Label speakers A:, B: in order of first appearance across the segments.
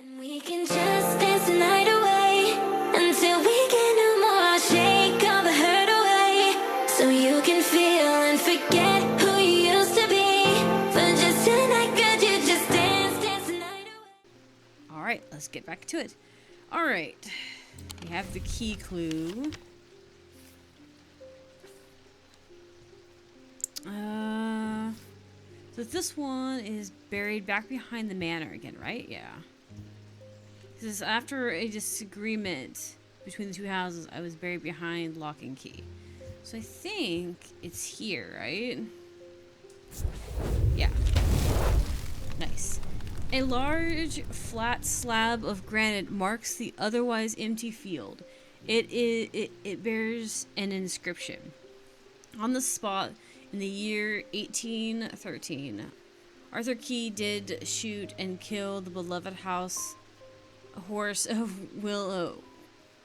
A: And we can just dance the night away until we get no more. Shake all the hurt away so you can feel and forget who you used to be. For just tonight, could you just dance the night away?
B: Alright, let's get back to it. Alright, we have the key clue. So this one is buried back behind the manor again, right? Yeah. This is after a disagreement between the two houses. I was buried behind lock and key. So I think it's here, right? Yeah. Nice. A large flat slab of granite marks the otherwise empty field. It bears an inscription. On the spot, in the year 1813, Arthur Key did shoot and kill the beloved horse of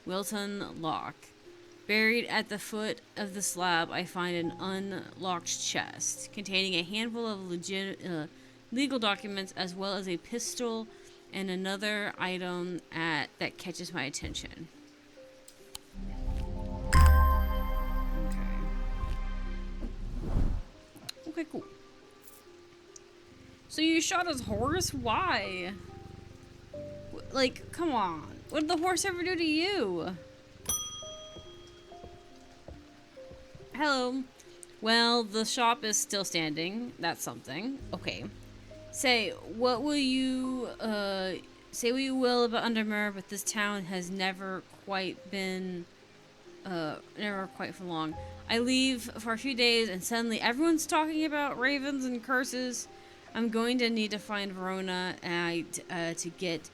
B: Wilton Lock. Buried at the foot of the slab, I find an unlocked chest containing a handful of legal documents, as well as a pistol and another item that catches my attention. Okay, cool. So you shot his horse? Why? Like, come on. What did the horse ever do to you? Hello. Well, the shop is still standing. That's something. Okay. Say what you will about Undermere, but this town has never quite for long. I leave for a few days and suddenly everyone's talking about ravens and curses. I'm going to need to find Verona to get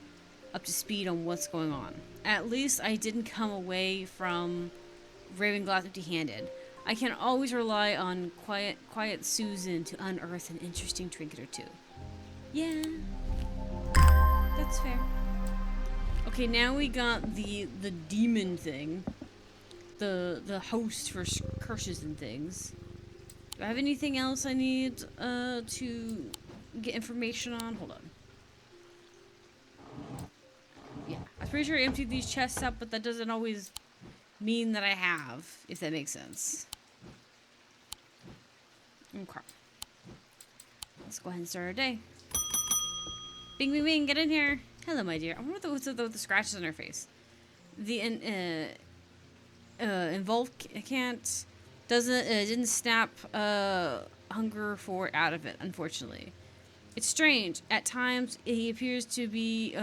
B: up to speed on what's going on. At least I didn't come away from Ravenglass empty-handed. I can always rely on quiet Susan to unearth an interesting trinket or two. Yeah, that's fair. Okay, now we got the demon thing. The host for curses and things. Do I have anything else I need to get information on? Hold on. Yeah, I'm pretty sure I emptied these chests up, but that doesn't always mean that I have, if that makes sense. Okay. Let's go ahead and start our day. Bing, bing, bing, get in here. Hello, my dear. I wonder what's with the scratches on her face. The involved didn't snap hunger for out of it, unfortunately. It's strange. At times he appears to be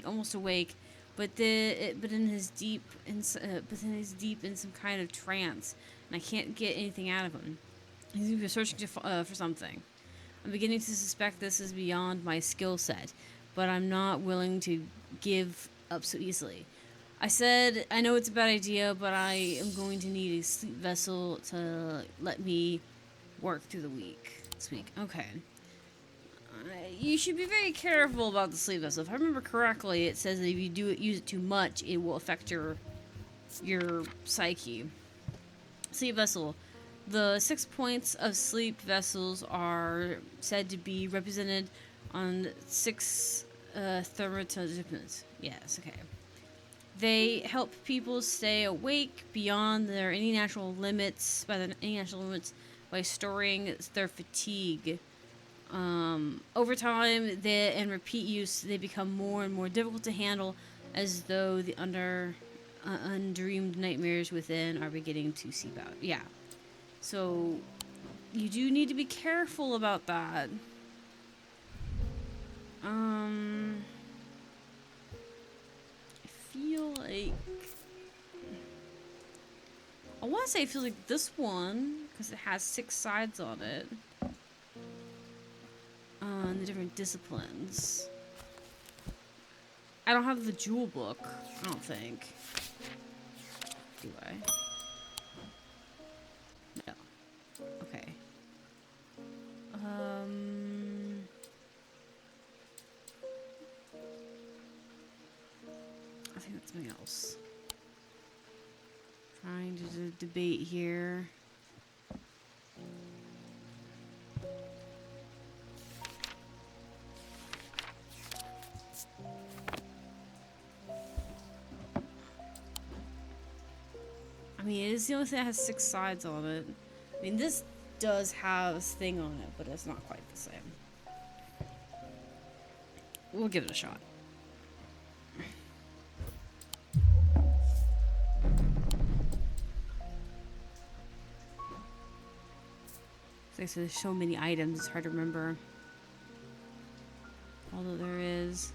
B: almost awake, but then he's deep in some kind of trance, and I can't get anything out of him. He's searching for something. I'm beginning to suspect this is beyond my skill set, but I'm not willing to give up so easily. I said, I know it's a bad idea, but I am going to need a sleep vessel to let me work through this week. Okay. You should be very careful about the sleep vessel. If I remember correctly, it says that if you use it too much, it will affect your psyche. Sleep vessel. The 6 points of sleep vessels are said to be represented on 6 thermodipnums. Yes, okay. They help people stay awake beyond any natural limits by storing their fatigue. Over time, and repeat use, they become more and more difficult to handle, as though the undreamed nightmares within are beginning to seep out. Yeah. So, you do need to be careful about that. I feel like... I want to say it feels like this one, because it has 6 sides on it. On the different disciplines. I don't have the jewel book, I don't think. Do I? No. Okay. I think that's something else. Trying to debate here. mean, it is the only thing that has 6 sides on it. I mean, this does have a thing on it, but it's not quite the same. We'll give it a shot. Like, so there's so many items, it's hard to remember all that there is.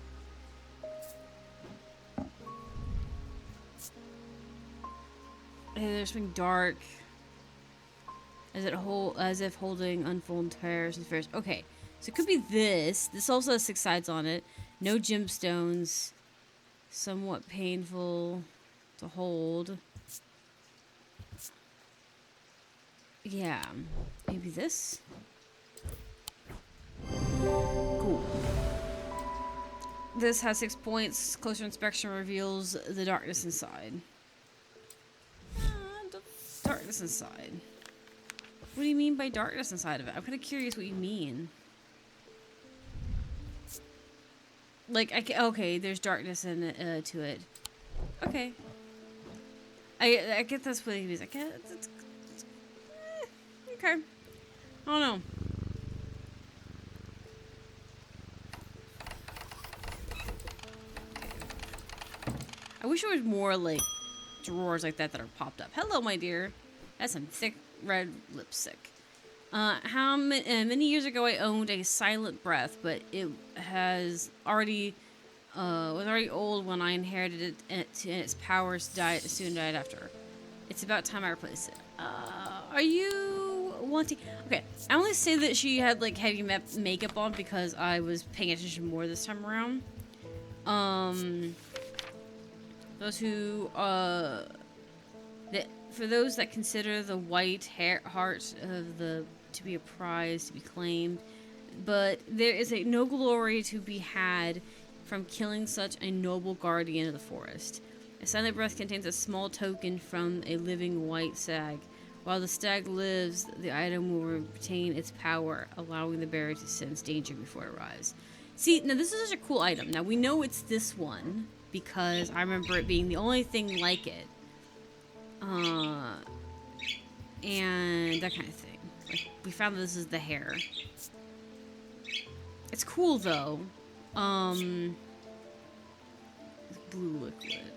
B: Hey, there's something dark. As if holding unfolded pairs and fairs. Okay, so it could be this. This also has 6 sides on it. No gemstones. Somewhat painful to hold. Yeah, maybe this. Cool. This has 6 points. Closer inspection reveals the darkness inside. The darkness inside. What do you mean by darkness inside of it? I'm kind of curious what you mean. Like, okay, there's darkness in it, to it. Okay. I get that's what he means. I get it's okay. I don't know. I wish there was more, like, drawers like that are popped up. Hello, my dear. That's some thick red lipstick. Many years ago I owned a silent breath, but it was already old when I inherited it, and its powers soon died after. It's about time I replace it. Are you wanting... Okay, I only say that she had, like, heavy makeup on because I was paying attention more this time around. For those that consider the white heart of to be a prize, to be claimed, but there is no glory to be had from killing such a noble guardian of the forest. A silent breath contains a small token from a living white stag. While the stag lives, the item will retain its power, allowing the bearer to sense danger before it arrives. See, now this is such a cool item. Now we know it's this one because I remember it being the only thing like it. And that kind of thing. Like, we found this is the hair. It's cool though. Blue liquid.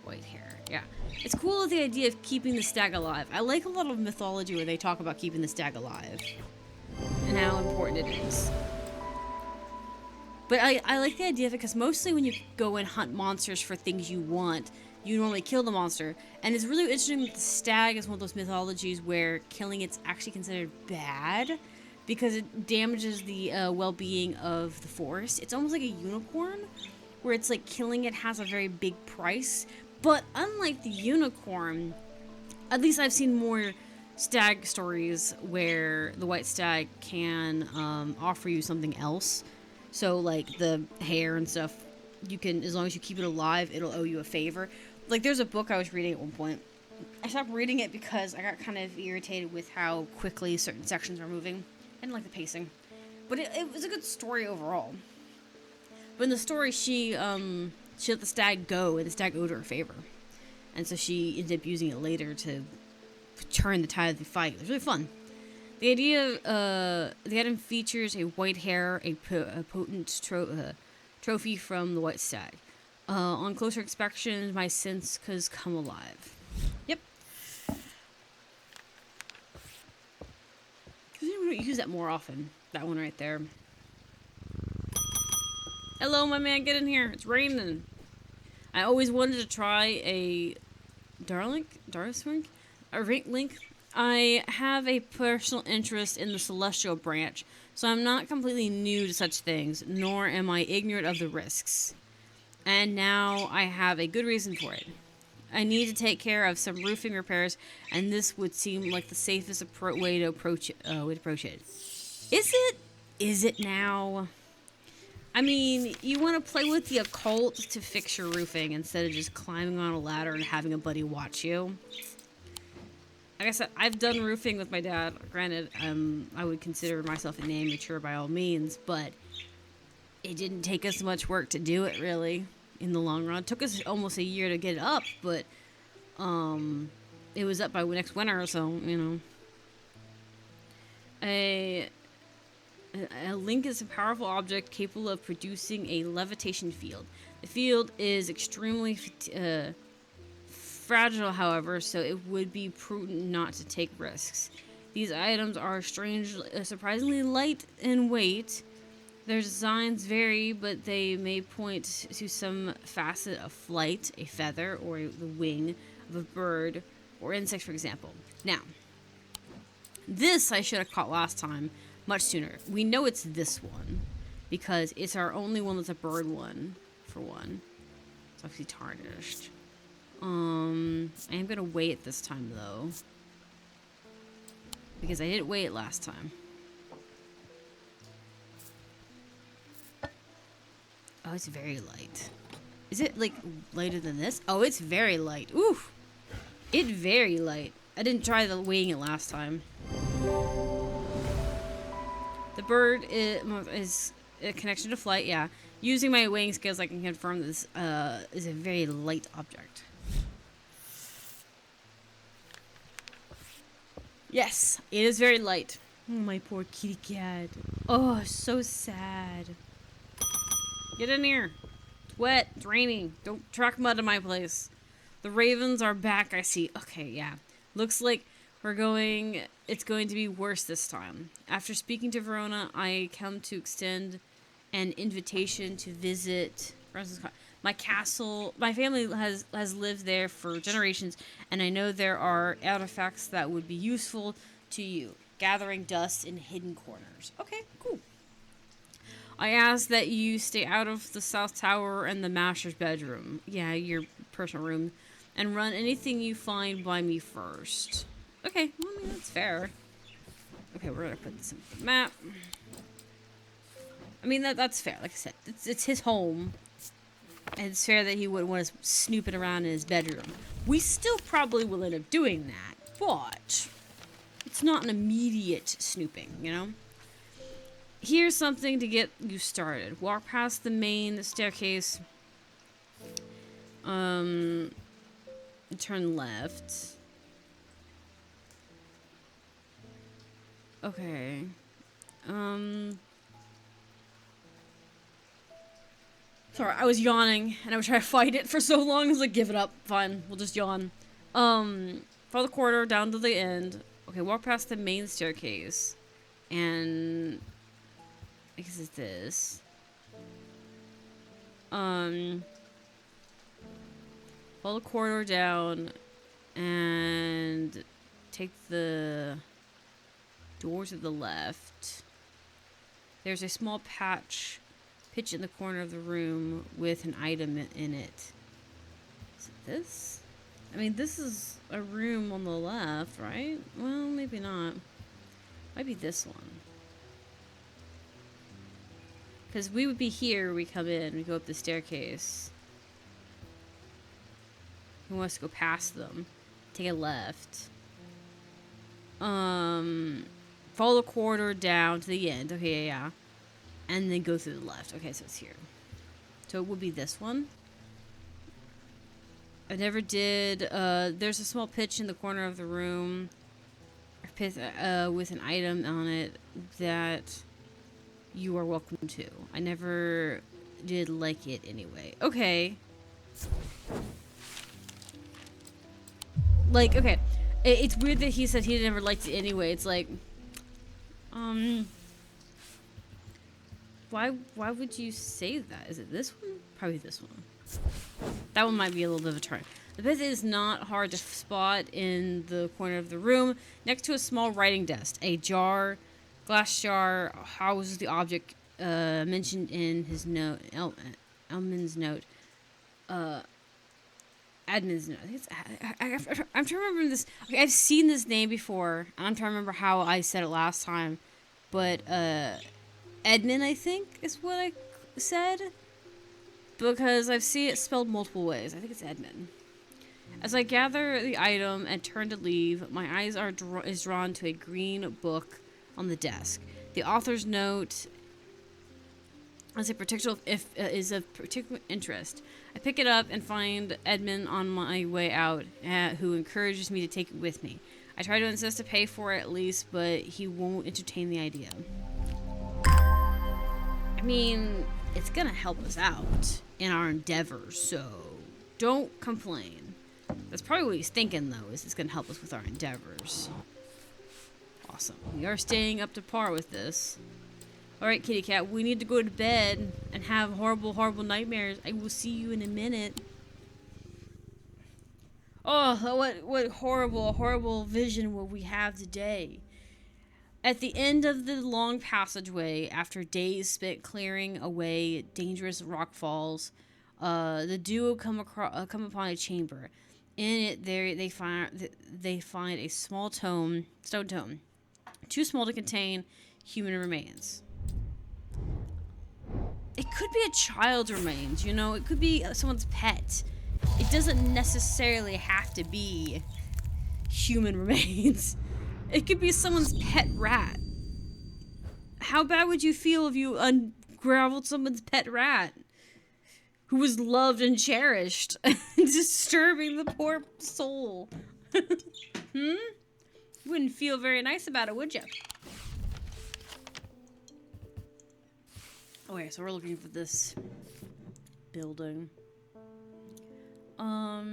B: White hair. Yeah. It's cool with the idea of keeping the stag alive. I like a lot of mythology where they talk about keeping the stag alive. And how important it is. But I like the idea of it because mostly when you go and hunt monsters for things you want, you normally kill the monster. And it's really interesting that the stag is one of those mythologies where killing it's actually considered bad because it damages the well-being of the forest. It's almost like a unicorn where it's like killing it has a very big price. But unlike the unicorn, at least I've seen more stag stories where the white stag can offer you something else. So like the hair and stuff, you can, as long as you keep it alive, it'll owe you a favor. Like there's a book I was reading at one point. I stopped reading it because I got kind of irritated with how quickly certain sections are moving. I didn't like the pacing. But it was a good story overall. But in the story, she let the stag go, and the stag owed her a favor. And so she ended up using it later to turn the tide of the fight. It was really fun. The idea of the item features a white hair, a potent trophy from the white stag. On closer inspection, my sense has come alive. Yep. We don't use that more often. That one right there. Hello, my man, get in here. It's raining. I always wanted to try a Darlink? A link. I have a personal interest in the celestial branch, so I'm not completely new to such things, nor am I ignorant of the risks. And now I have a good reason for it. I need to take care of some roofing repairs, and this would seem like the safest way to approach it. Is it? Is it now? I mean, you want to play with the occult to fix your roofing instead of just climbing on a ladder and having a buddy watch you. Like I said, I've done roofing with my dad. Granted, I would consider myself an amateur by all means, but it didn't take us much work to do it, really, in the long run. It took us almost a year to get it up, but it was up by next winter, so you know. A link is a powerful object capable of producing a levitation field. The field is extremely fragile, however, so it would be prudent not to take risks. These items are surprisingly light in weight. Their designs vary, but they may point to some facet of flight, a feather, or the wing of a bird or insect, for example. Now, this I should have caught last time much sooner. We know it's this one because it's our only one that's a bird one, for one. It's obviously tarnished. I am gonna weigh it this time though, because I didn't weigh it last time. Oh, it's very light. Is it like lighter than this? Oh, it's very light. Ooh, it's very light. I didn't try the weighing it last time. The bird is a connection to flight. Yeah, using my weighing skills, I can confirm this is a very light object. Yes, it is very light. Oh, my poor kitty cat. Oh, so sad. Get in here. It's wet. It's raining. Don't track mud in my place. The ravens are back, I see. Okay, yeah. Looks like it's going to be worse this time. After speaking to Verona, I come to extend an invitation to visit my castle. My family has lived there for generations, and I know there are artifacts that would be useful to you. Gathering dust in hidden corners. Okay, cool. I ask that you stay out of the South Tower and the Master's bedroom. Yeah, your personal room. And run anything you find by me first. Okay, well, I mean, that's fair. Okay, we're gonna put this in the map. I mean, that's fair. Like I said, it's his home. And it's fair that he wouldn't want us snooping around in his bedroom. We still probably will end up doing that, but it's not an immediate snooping, you know? Here's something to get you started. Walk past the main staircase. Turn left. Okay. Sorry, I was yawning, and I was trying to fight it for so long. I was like, give it up. Fine, we'll just yawn. Follow the corridor down to the end. Okay, walk past the main staircase. And I guess it's this. Follow the corridor down and take the door to the left. There's a small pitch in the corner of the room with an item in it. Is it this? I mean, this is a room on the left, right? Well, maybe not. Might be this one. Because we would be here, we come in, we go up the staircase. Who wants to go past them? Take a left. Follow the corridor down to the end. Okay, yeah. And then go through the left. Okay, so it's here. So it would be this one. I never did. There's a small pitch in the corner of the room. With an item on it that you are welcome to. I never did like it anyway. Okay. Like, okay. It's weird that he said he never liked it anyway. It's like, why would you say that? Is it this one? Probably this one. That one might be a little bit of a turn. The pit is not hard to spot in the corner of the room, next to a small writing desk. A glass jar houses the object mentioned in his note, Elman's note. Admin's note. I'm trying to remember this. Okay, I've seen this name before. I'm trying to remember how I said it last time. But, Edmund, I think, is what I said. Because I've seen it spelled multiple ways. I think it's Edmund. As I gather the item and turn to leave, my eyes is drawn to a green book on the desk. The author's note as a particular if is of particular interest. I pick it up and find Edmund on my way out, who encourages me to take it with me. I try to insist to pay for it at least, but he won't entertain the idea. I mean, it's gonna help us out in our endeavors, so don't complain. That's probably what he's thinking, though, is it's gonna help us with our endeavors. Awesome. We are staying up to par with this. Alright, kitty cat, we need to go to bed and have horrible, horrible nightmares. I will see you in a minute. Oh, what horrible, horrible vision will we have today? At the end of the long passageway, after days spent clearing away dangerous rock falls, the duo come upon a chamber. In it, they find a small stone tomb, too small to contain human remains. It could be a child's remains, you know. It could be someone's pet. It doesn't necessarily have to be human remains. It could be someone's pet rat. How bad would you feel if you unraveled someone's pet rat who was loved and cherished, disturbing the poor soul? Wouldn't feel very nice about it, would you? Okay, so we're looking for this building. I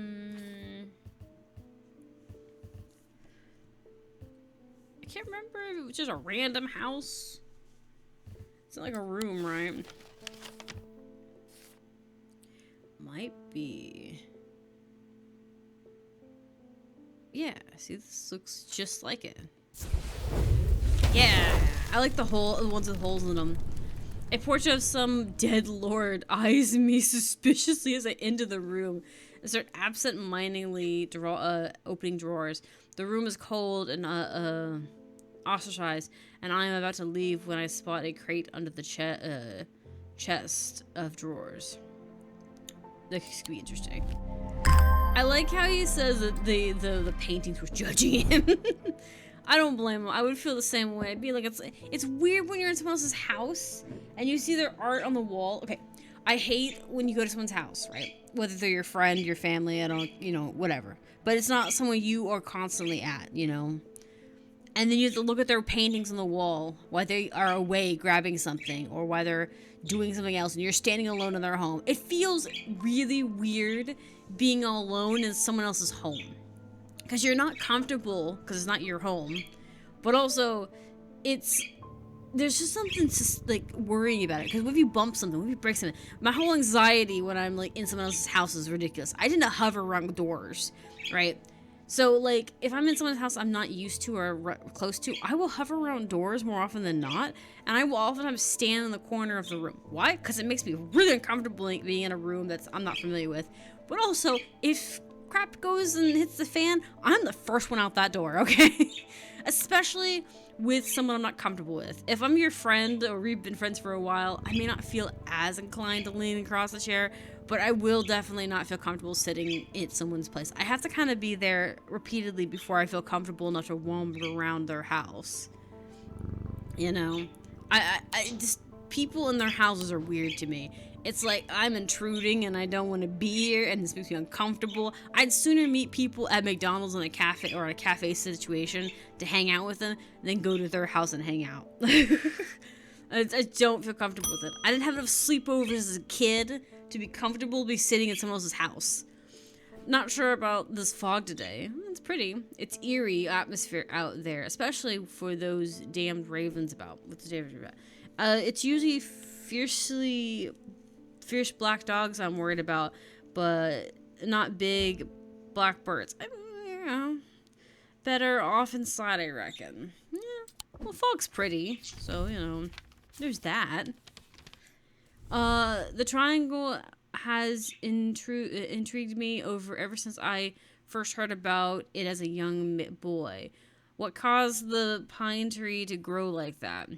B: can't remember if it was just a random house. It's not like a room, right? Might be. Yeah, see, this looks just like it. Yeah, I like the ones with holes in them. A portrait of some dead lord eyes me suspiciously as I enter the room and start absent-mindedly opening drawers. The room is cold and ostracized, and I am about to leave when I spot a crate under the chest of drawers. This could be interesting. I like how he says that the paintings were judging him. I don't blame him. I would feel the same way. I'd be like, it's weird when you're in someone else's house and you see their art on the wall. Okay, I hate when you go to someone's house, right? Whether they're your friend, your family, I don't, whatever. But it's not someone you are constantly at, And then you have to look at their paintings on the wall while they are away grabbing something or while they're doing something else and you're standing alone in their home. It feels really weird being all alone in someone else's home. Because you're not comfortable, because it's not your home. But also, there's just something just, like, worrying about it. Because what if you bump something? What if you break something? My whole anxiety when I'm, like, in someone else's house is ridiculous. I didn't hover around doors, right? So, like, if I'm in someone's house I'm not used to or close to, I will hover around doors more often than not. And I will oftentimes stand in the corner of the room. Why? Because it makes me really uncomfortable being in a room that I'm not familiar with. But also, if crap goes and hits the fan, I'm the first one out that door, okay? Especially with someone I'm not comfortable with. If I'm your friend or we've been friends for a while, I may not feel as inclined to lean across the chair, but I will definitely not feel comfortable sitting in someone's place. I have to kind of be there repeatedly before I feel comfortable enough to wander around their house. I just, people in their houses are weird to me. It's like I'm intruding and I don't want to be here and this makes me uncomfortable. I'd sooner meet people at McDonald's in a cafe or a cafe situation to hang out with them than go to their house and hang out. I don't feel comfortable with it. I didn't have enough sleepovers as a kid to be comfortable be sitting in someone else's house. Not sure about this fog today. It's pretty. It's eerie atmosphere out there, especially for those damned ravens about. What's the ravens about? It's usually fierce black dogs I'm worried about, but not big black birds. Better off inside, I reckon. Yeah. Well, fog's pretty, so there's that. The triangle has intrigued me ever since I first heard about it as a young boy. What caused the pine tree to grow like that?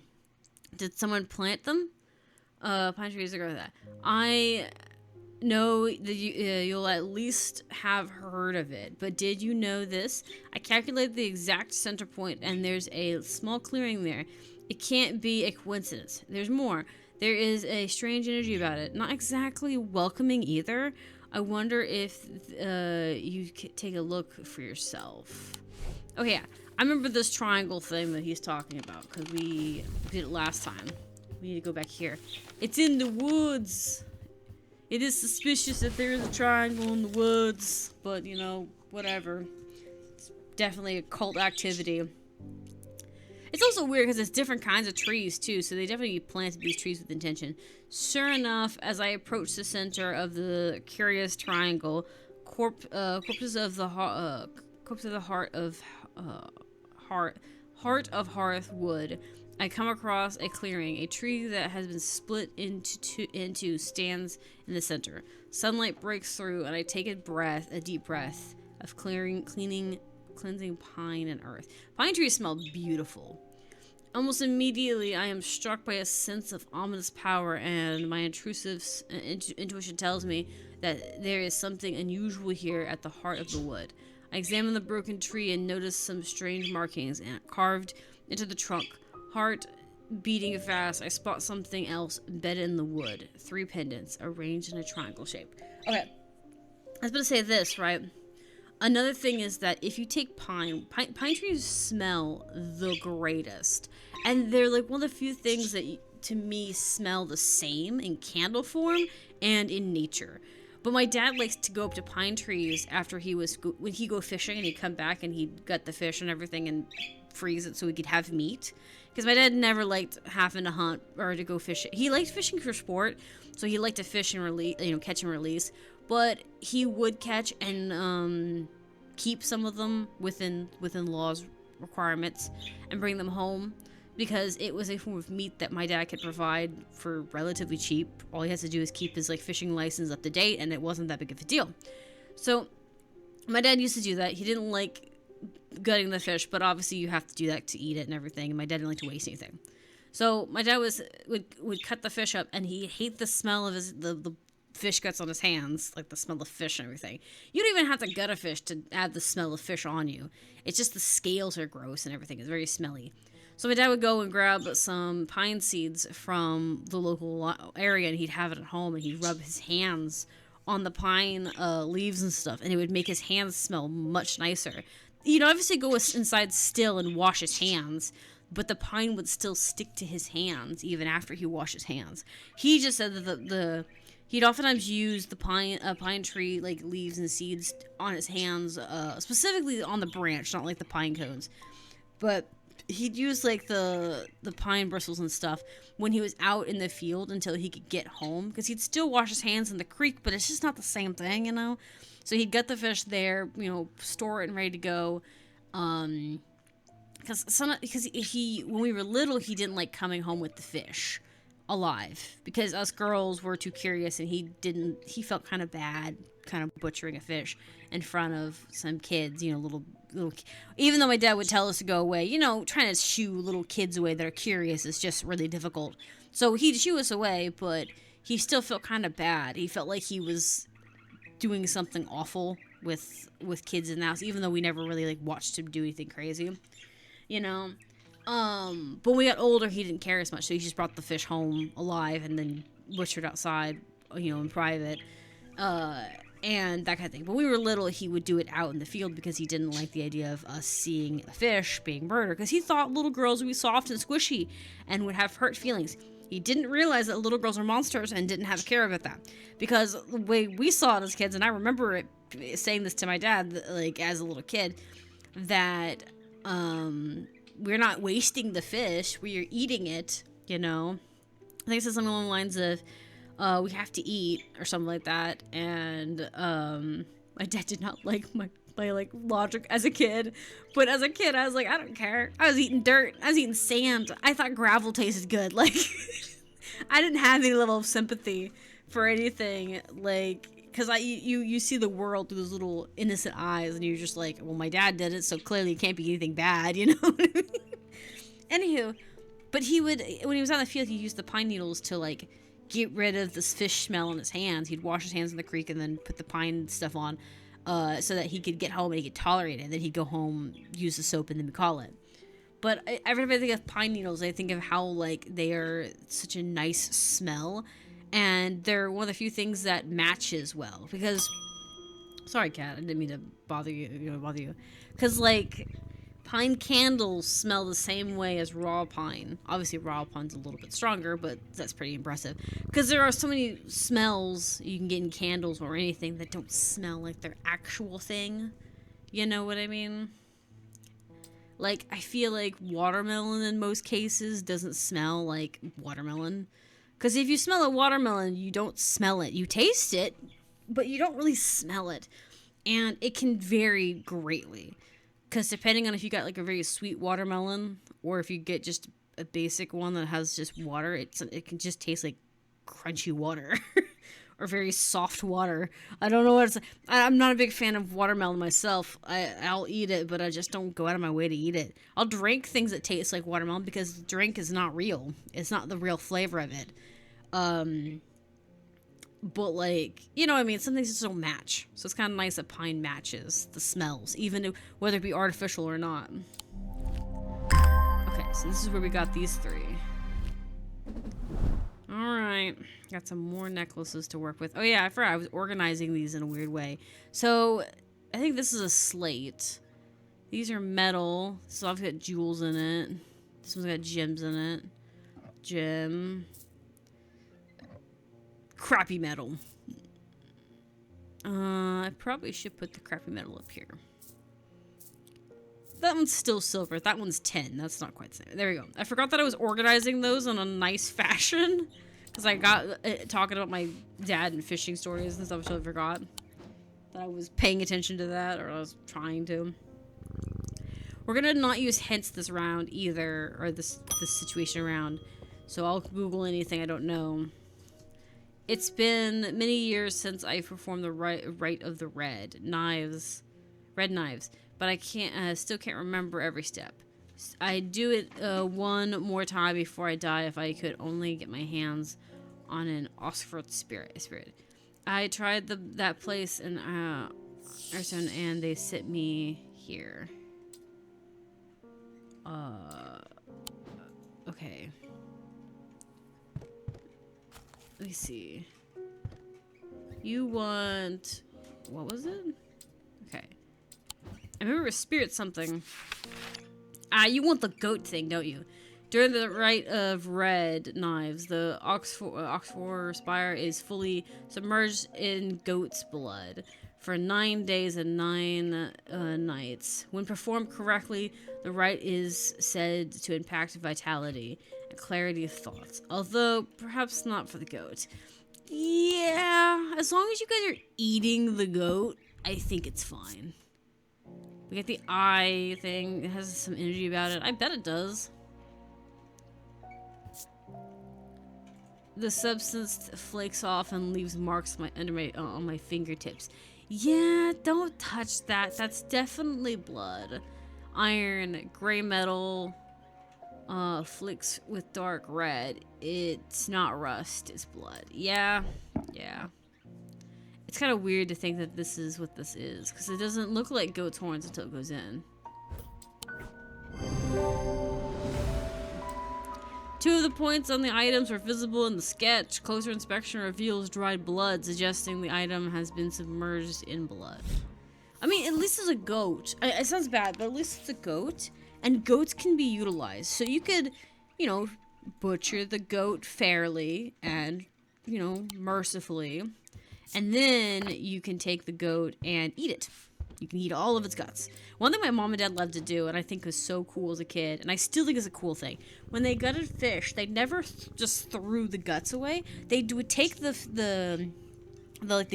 B: Did someone plant them? Pine trees to grow like that. I know that you'll at least have heard of it, but did you know this? I calculated the exact center point, and there's a small clearing there. It can't be a coincidence. There's more. There is a strange energy about it. Not exactly welcoming either. I wonder if you could take a look for yourself. Okay, yeah. I remember this triangle thing that he's talking about because we did it last time. We need to go back here. It's in the woods. It is suspicious that there is a triangle in the woods, but you know, whatever. It's definitely a cult activity. It's also weird because it's different kinds of trees too, so they definitely planted these trees with intention. Sure enough, as I approach the center of the curious triangle, corpses of the heart of hearth wood, I come across a clearing. A tree that has been split into stands in the center. Sunlight breaks through, and I take a deep breath of cleansing pine and earth. Pine trees smell beautiful. Almost immediately, I am struck by a sense of ominous power, and my intrusive intuition tells me that there is something unusual here at the heart of the wood. I examine the broken tree and notice some strange markings carved into the trunk. Heart beating fast, I spot something else embedded in the wood. 3 pendants arranged in a triangle shape. Okay, I was going to say this, right? Another thing is that if you take pine trees smell the greatest. And they're like one of the few things that, to me, smell the same in candle form and in nature. But my dad likes to go up to pine trees after when he go fishing, and he'd come back and he'd gut the fish and everything and freeze it so we could have meat. Because my dad never liked having to hunt or to go fishing. He liked fishing for sport, so he liked to fish and release, catch and release. But he would catch and keep some of them within law's requirements and bring them home, because it was a form of meat that my dad could provide for relatively cheap. All he has to do is keep his fishing license up to date, and it wasn't that big of a deal. So my dad used to do that. He didn't like gutting the fish, but obviously you have to do that to eat it and everything, and my dad didn't like to waste anything. So my dad would cut the fish up, and he'd hate the smell of the fish guts on his hands, like the smell of fish and everything. You don't even have to gut a fish to add the smell of fish on you. It's just the scales are gross and everything. It's very smelly. So my dad would go and grab some pine seeds from the local area, and he'd have it at home, and he'd rub his hands on the pine leaves and stuff, and it would make his hands smell much nicer. He'd obviously go inside still and wash his hands, but the pine would still stick to his hands even after he washed his hands. He just said that he'd oftentimes use the pine tree like leaves and seeds on his hands, specifically on the branch, not like the pine cones. But he'd use like the pine bristles and stuff when he was out in the field until he could get home, because he'd still wash his hands in the creek, but it's just not the same thing, So he'd gut the fish there, store it and ready to go. Because when we were little, he didn't like coming home with the fish alive, because us girls were too curious, and he felt kind of bad kind of butchering a fish in front of some kids, little, even though my dad would tell us to go away, trying to shoo little kids away that are curious is just really difficult. So he'd shoo us away, but he still felt kind of bad. He felt like he was doing something awful with kids in the house, even though we never really like watched him do anything crazy, But when we got older, he didn't care as much, so he just brought the fish home alive and then butchered outside, in private, and that kind of thing. But when we were little, he would do it out in the field because he didn't like the idea of us seeing a fish being murdered, because he thought little girls would be soft and squishy and would have hurt feelings. He didn't realize that little girls are monsters and didn't have care about that, because the way we saw it as kids, and I remember saying this to my dad, like as a little kid, that we're not wasting the fish, we're eating it, I think it says something along the lines of we have to eat or something like that. And my dad did not like my logic as a kid, but as a kid I was like, I don't care. I was eating dirt, I was eating sand, I thought gravel tasted good. Like I didn't have any level of sympathy for anything, like, because you see the world through those little innocent eyes, and you're just like, well, my dad did it, so clearly it can't be anything bad, Anywho, but when he was out in the field, he used the pine needles to like get rid of this fish smell on his hands. He'd wash his hands in the creek and then put the pine stuff on, so that he could get home and he could tolerate it. And then he'd go home, use the soap, and then call it. But every time I think of pine needles, I think of how like they are such a nice smell, and they're one of the few things that matches well. Because, sorry, cat, I didn't mean to bother you. Because like pine candles smell the same way as raw pine. Obviously, raw pine's a little bit stronger, but that's pretty impressive. Because there are so many smells you can get in candles or anything that don't smell like their actual thing. You know what I mean? Like, I feel like watermelon in most cases doesn't smell like watermelon. Because if you smell a watermelon, you don't smell it. You taste it, but you don't really smell it. And it can vary greatly. Because depending on if you got like a very sweet watermelon, or if you get just a basic one that has just water, it can just taste like crunchy water. Or very soft water. I don't know what it's like. I'm not a big fan of watermelon myself. I'll eat it, but I just don't go out of my way to eat it. I'll drink things that taste like watermelon because drink is not real. It's not the real flavor of it. But like, you know what I mean? Some things just don't match. So it's kind of nice that pine matches the smells, even whether it be artificial or not. Okay, so this is where we got these 3. Alright, got some more necklaces to work with. Oh yeah, I forgot I was organizing these in a weird way. So, I think this is a slate. These are metal, so I've got jewels in it. This one's got gems in it. Gem. Crappy metal. I probably should put the crappy metal up here. That one's still silver. That one's 10. That's not quite the same. There we go. I forgot that I was organizing those in a nice fashion. Because I got talking about my dad and fishing stories and stuff, so I forgot that I was paying attention to that, or I was trying to. We're going to not use hints this round either, or this situation around. So I'll Google anything I don't know. It's been many years since I performed the rite of the red knives, but I still can't remember every step. I'd do it one more time before I die if I could only get my hands on an Oxford spirit. I tried that place in Ayrton, and they sent me here. Okay. Let me see. You want... What was it? Okay. I remember a spirit something. You want the goat thing, don't you? During the rite of red knives, the Oxford spire is fully submerged in goat's blood for 9 days and 9 nights. When performed correctly, the rite is said to impact vitality and clarity of thoughts, although perhaps not for the goat. Yeah, as long as you guys are eating the goat, I think it's fine. We get the eye thing. It has some energy about it. I bet it does. The substance flakes off and leaves marks on my fingertips. Yeah, don't touch that. That's definitely blood. Iron, gray metal, flicks with dark red. It's not rust, it's blood. Yeah. It's kind of weird to think that this is what this is, because it doesn't look like goat's horns until it goes in. 2 of the points on the items were visible in the sketch. Closer inspection reveals dried blood, suggesting the item has been submerged in blood. I mean, at least it's a goat. It sounds bad, but at least it's a goat, and goats can be utilized. So you could, you know, butcher the goat fairly and, you know, mercifully. And then you can take the goat and eat it. You can eat all of its guts. One thing my mom and dad loved to do, and I think was so cool as a kid, and I still think is a cool thing, when they gutted fish, they never just threw the guts away. They would take the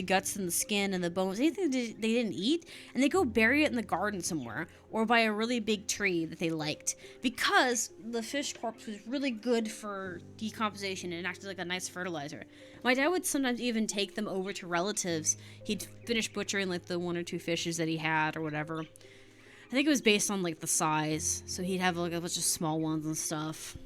B: guts and the skin and the bones, anything they didn't eat, and they go bury it in the garden somewhere or by a really big tree that they liked, because the fish corpse was really good for decomposition and acted like a nice fertilizer. My dad would sometimes even take them over to relatives. He'd finish butchering like the 1 or 2 fishes that he had or whatever. I think it was based on like the size, so he'd have like a bunch of small ones and stuff.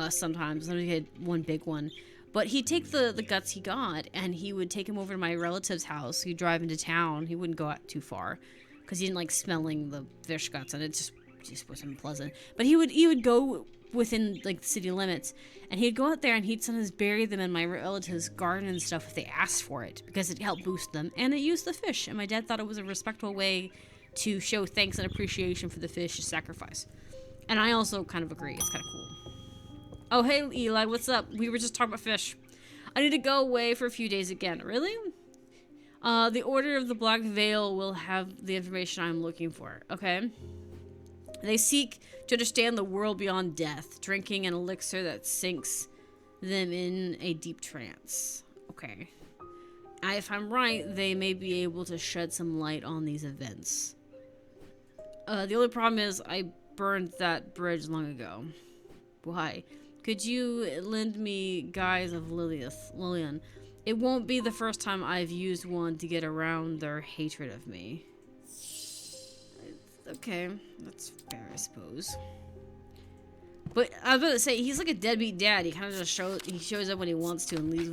B: Sometimes he had one big one. But he'd take the guts he got, and he would take him over to my relative's house. He'd drive into town. He wouldn't go out too far, because he didn't like smelling the fish guts, and it just just wasn't pleasant. But he would go within like the city limits, and he'd go out there and he'd sometimes bury them in my relatives' garden and stuff if they asked for it, because it helped boost them, and it used the fish. And my dad thought it was a respectful way to show thanks and appreciation for the fish's sacrifice. And I also kind of agree. It's kind of cool. Oh, hey, Eli, what's up? We were just talking about fish. I need to go away for a few days again. Really? The Order of the Black Veil will have the information I'm looking for. Okay. They seek to understand the world beyond death, drinking an elixir that sinks them in a deep trance. Okay. If I'm right, they may be able to shed some light on these events. The only problem is I burned that bridge long ago. Why? Could you lend me Guys of Lillian? It won't be the first time I've used one to get around their hatred of me. Okay, that's fair, I suppose. But I was about to say, he's like a deadbeat dad. He kind of just shows up when he wants to and leaves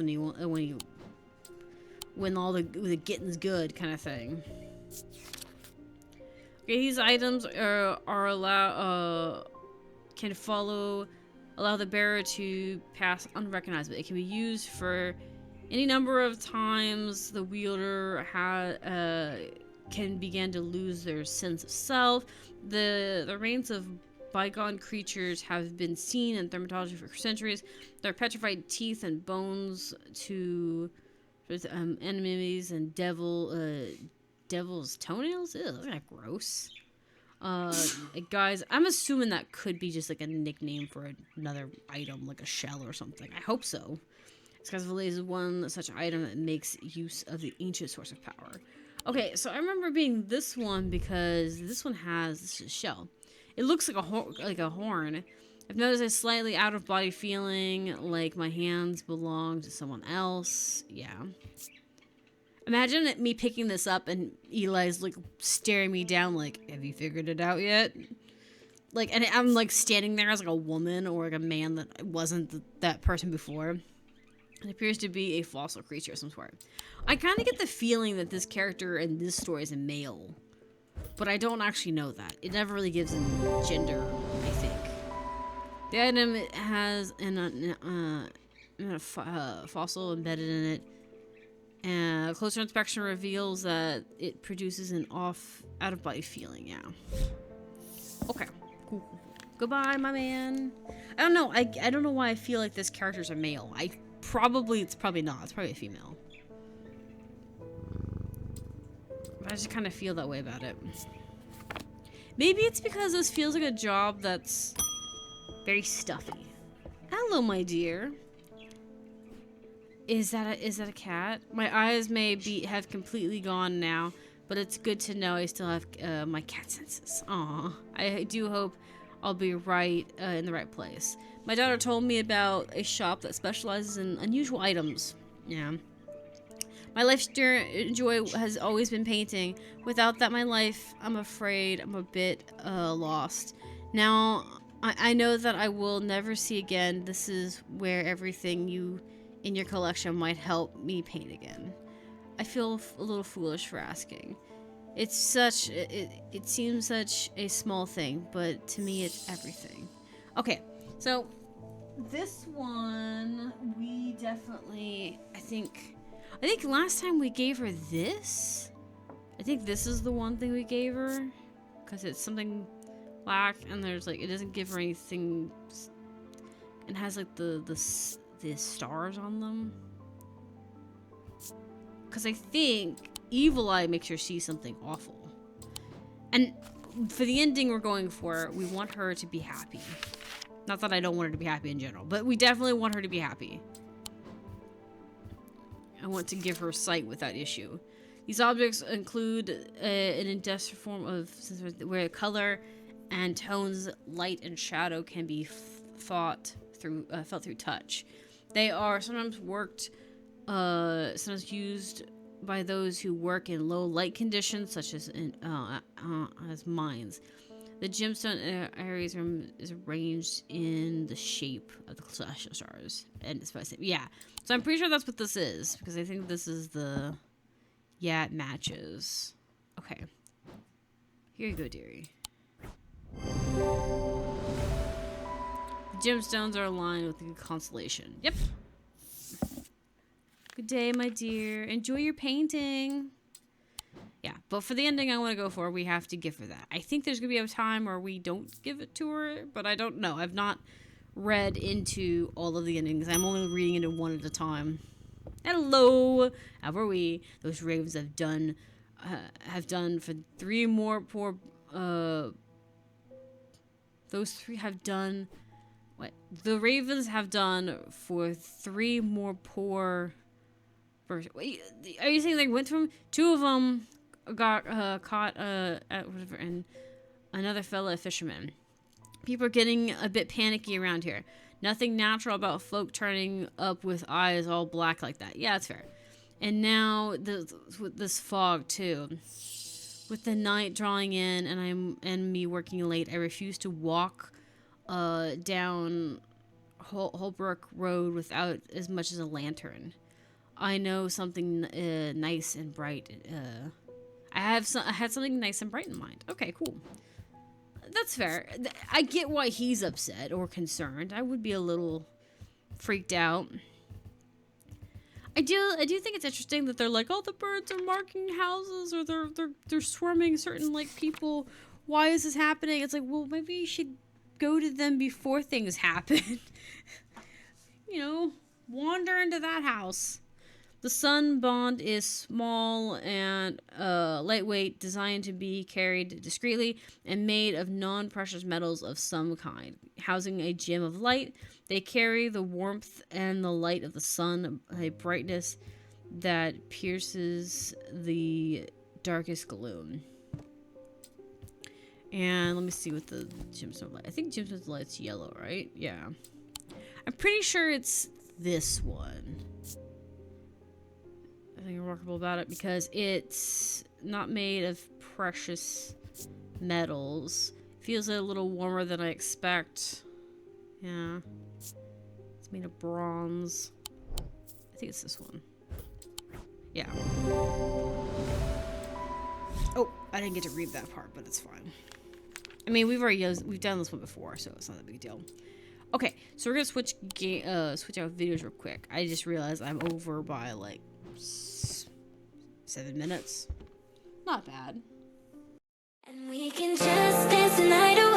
B: when all the getting's good kind of thing. Okay, these items are can allow the bearer to pass unrecognized, but it can be used for any number of times. The wielder can begin to lose their sense of self. The remains of bygone creatures have been seen in thermatology for centuries. Their petrified teeth and bones to enemies and devil's toenails. Ew, that's kind of gross. Guys, I'm assuming that could be just like a nickname for another item, like a shell or something. I hope so. This is one such item that makes use of the ancient source of power. Okay, so I remember being this one because this one has this shell. It looks like a horn. I've noticed a slightly out of body feeling, like my hands belong to someone else. Yeah. Imagine me picking this up and Eli's like staring me down like, have you figured it out yet? Like, and I'm like standing there as like a woman or like a man that wasn't that person before. It appears to be a fossil creature of some sort. I kind of get the feeling that this character in this story is a male, but I don't actually know that. It never really gives him gender, I think. The item has a fossil embedded in it. And closer inspection reveals that it produces an out of body feeling. Yeah. Okay. Cool. Goodbye, my man. I don't know. I don't know why I feel like this character's a male. It's probably not. It's probably a female. But I just kind of feel that way about it. Maybe it's because this feels like a job that's very stuffy. Hello, my dear. Is that a cat? My eyes may have completely gone now, but it's good to know I still have my cat senses. Aw, I do hope I'll be right in the right place. My daughter told me about a shop that specializes in unusual items. Yeah. My life's joy has always been painting. Without that, my life, I'm afraid, I'm a bit lost. Now, I know that I will never see again. This is where everything in your collection might help me paint again. I feel a little foolish for asking. It seems such a small thing, but to me it's everything. Okay, so this one we definitely I think last time we gave her this. I think this is the one thing we gave her because it's something black and there's like it doesn't give her anything and has like the stars on them. Because I think Evil Eye makes her see something awful. And for the ending we're going for, we want her to be happy. Not that I don't want her to be happy in general, but we definitely want her to be happy. I want to give her sight with that issue. These objects include an industrial form of where color and tones, light and shadow can be felt through touch. They are sometimes sometimes used by those who work in low light conditions, such as as mines. The gemstone areas is arranged in the shape of the celestial stars, and it's yeah. So I'm pretty sure that's what this is because I think this is the. Yeah, it matches. Okay. Here you go, dearie. The gemstones are aligned with the constellation. Yep. Good day, my dear. Enjoy your painting. Yeah, but for the ending I want to go for, we have to give her that. I think there's going to be a time where we don't give it to her, but I don't know. I've not read into all of the endings. I'm only reading into one at a time. Hello! How are we? Those ravens have done for 3 more poor, those 3 have done, what? The ravens have done for 3 more poor, wait, are you saying they went from 2 of them got caught at whatever, and another fella, a fisherman. People are getting a bit panicky around here. Nothing natural about folk turning up with eyes all black like that. Yeah, that's fair. And now with this fog too, with the night drawing in, and me working late, I refuse to walk down Holbrook Road without as much as a lantern. I know something nice and bright. I had something nice and bright in mind. Okay, cool. That's fair. I get why he's upset or concerned. I would be a little freaked out. I do think it's interesting that they're like, oh, the birds are marking houses, or they're swarming certain like people. Why is this happening? It's like, well, maybe you should go to them before things happen. You know, wander into that house. The sun bond is small and lightweight, designed to be carried discreetly, and made of non-precious metals of some kind. Housing a gem of light, they carry the warmth and the light of the sun, a brightness that pierces the darkest gloom. And let me see what the gemstone light. I think gemstone light's yellow, right? Yeah. I'm pretty sure it's this one. I think remarkable about it because it's not made of precious metals. Feels a little warmer than I expect. Yeah. It's made of bronze. I think it's this one. Yeah. Oh, I didn't get to read that part, but it's fine. I mean, we've done this one before, so it's not a big deal. Okay, so we're gonna switch out videos real quick. I just realized I'm over by like 7 minutes. Not bad.
A: And we can just dance the night away.